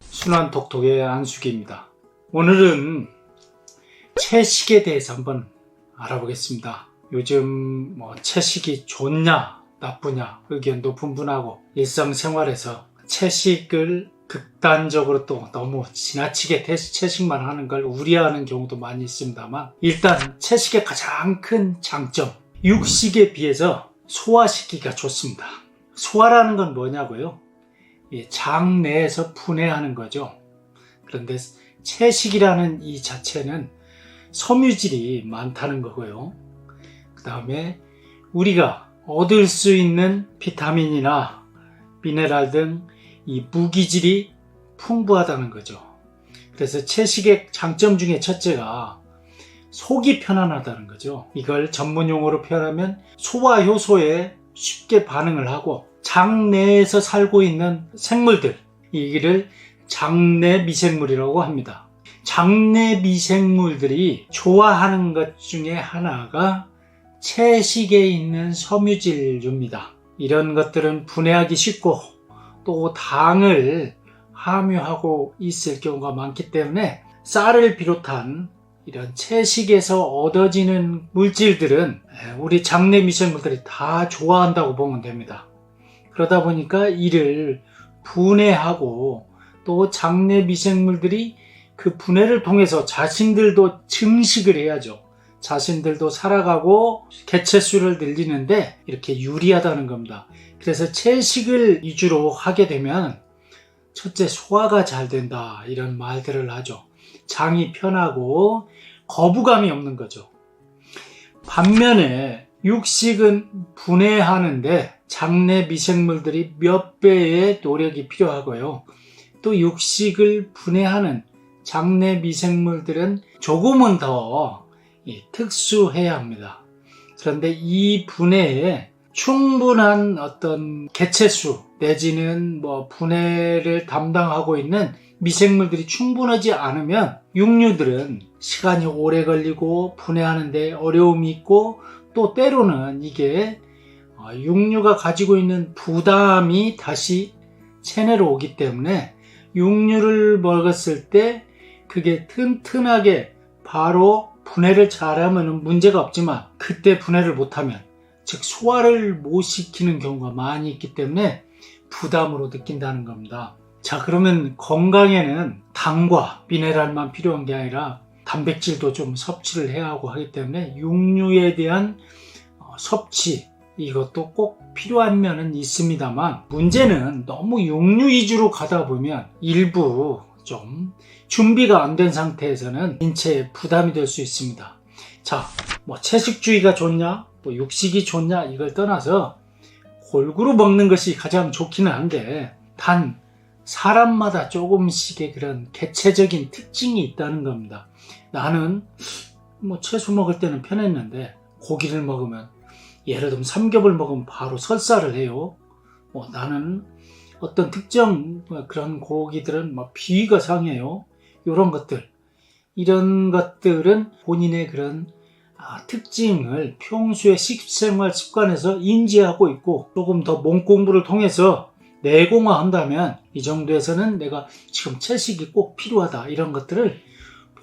순환톡톡의 안숙입니다. 오늘은 채식에 대해서 한번 알아보겠습니다. 요즘 채식이 좋냐 나쁘냐 의견도 분분하고 일상생활에서 채식을 극단적으로 또 너무 지나치게 채식만 하는 걸 우려하는 경우도 많이 있습니다만, 일단 채식의 가장 큰 장점, 육식에 비해서 소화시키기가 좋습니다. 소화라는 건 뭐냐고요? 장 내에서 분해하는 거죠. 그런데 채식이라는 이 자체는 섬유질이 많다는 거고요. 그 다음에 우리가 얻을 수 있는 비타민이나 미네랄 등 이 무기질이 풍부하다는 거죠. 그래서 채식의 장점 중에 첫째가 속이 편안하다는 거죠. 이걸 전문용어로 표현하면 소화 효소에 쉽게 반응을 하고 장 내에서 살고 있는 생물들, 이를 장내 미생물이라고 합니다. 장내 미생물들이 좋아하는 것 중에 하나가 채식에 있는 섬유질류입니다. 이런 것들은 분해하기 쉽고 또 당을 함유하고 있을 경우가 많기 때문에 쌀을 비롯한 이런 채식에서 얻어지는 물질들은 우리 장내 미생물들이 다 좋아한다고 보면 됩니다. 그러다 보니까 이를 분해하고 또 장내 미생물들이 그 분해를 통해서 자신들도 증식을 해야죠. 자신들도 살아가고 개체수를 늘리는데 이렇게 유리하다는 겁니다. 그래서 채식을 위주로 하게 되면 첫째, 소화가 잘 된다 이런 말들을 하죠. 장이 편하고 거부감이 없는 거죠. 반면에 육식은 분해하는데 장내 미생물들이 몇 배의 노력이 필요하고요. 또 육식을 분해하는 장내 미생물들은 조금은 더 특수해야 합니다. 그런데 이 분해에 충분한 어떤 개체수 내지는 분해를 담당하고 있는 미생물들이 충분하지 않으면 육류들은 시간이 오래 걸리고 분해하는데 어려움이 있고, 또 때로는 이게 육류가 가지고 있는 부담이 다시 체내로 오기 때문에 육류를 먹었을 때 그게 튼튼하게 바로 분해를 잘하면 문제가 없지만, 그때 분해를 못하면, 즉 소화를 못 시키는 경우가 많이 있기 때문에 부담으로 느낀다는 겁니다. 자, 그러면 건강에는 당과 미네랄만 필요한 게 아니라 단백질도 좀 섭취를 해야 하고 하기 때문에 육류에 대한 섭취, 이것도 꼭 필요한 면은 있습니다만, 문제는 너무 육류 위주로 가다 보면 일부 좀 준비가 안 된 상태에서는 인체에 부담이 될 수 있습니다. 자, 채식주의가 좋냐, 육식이 좋냐, 이걸 떠나서 골고루 먹는 것이 가장 좋기는 한데, 단 사람마다 조금씩의 그런 개체적인 특징이 있다는 겁니다. 나는 채소 먹을 때는 편했는데 고기를 먹으면, 예를 들면 삼겹을 먹으면 바로 설사를 해요. 나는 어떤 특정 그런 고기들은 비위가 상해요. 이런 것들은 본인의 그런 특징을 평소의 식생활 습관에서 인지하고 있고, 조금 더 몸공부를 통해서 내공화한다면 이 정도에서는 내가 지금 채식이 꼭 필요하다, 이런 것들을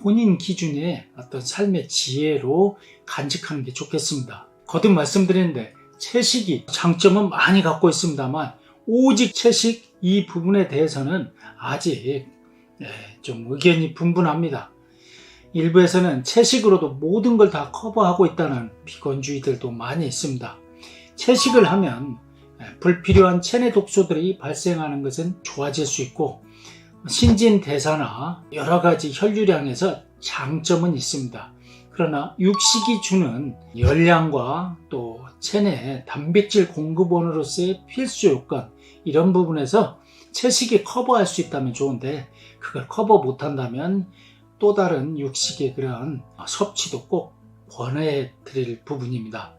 본인 기준의 어떤 삶의 지혜로 간직하는 게 좋겠습니다. 거듭 말씀드리는데, 채식이 장점은 많이 갖고 있습니다만 오직 채식 이 부분에 대해서는 아직 좀 의견이 분분합니다. 일부에서는 채식으로도 모든 걸 다 커버하고 있다는 비건주의들도 많이 있습니다. 채식을 하면 불필요한 체내 독소들이 발생하는 것은 좋아질 수 있고, 신진대사나 여러 가지 혈류량에서 장점은 있습니다. 그러나 육식이 주는 열량과 또 체내 단백질 공급원으로서의 필수 요건, 이런 부분에서 채식이 커버할 수 있다면 좋은데, 그걸 커버 못한다면 또 다른 육식의 그런 섭취도 꼭 권해 드릴 부분입니다.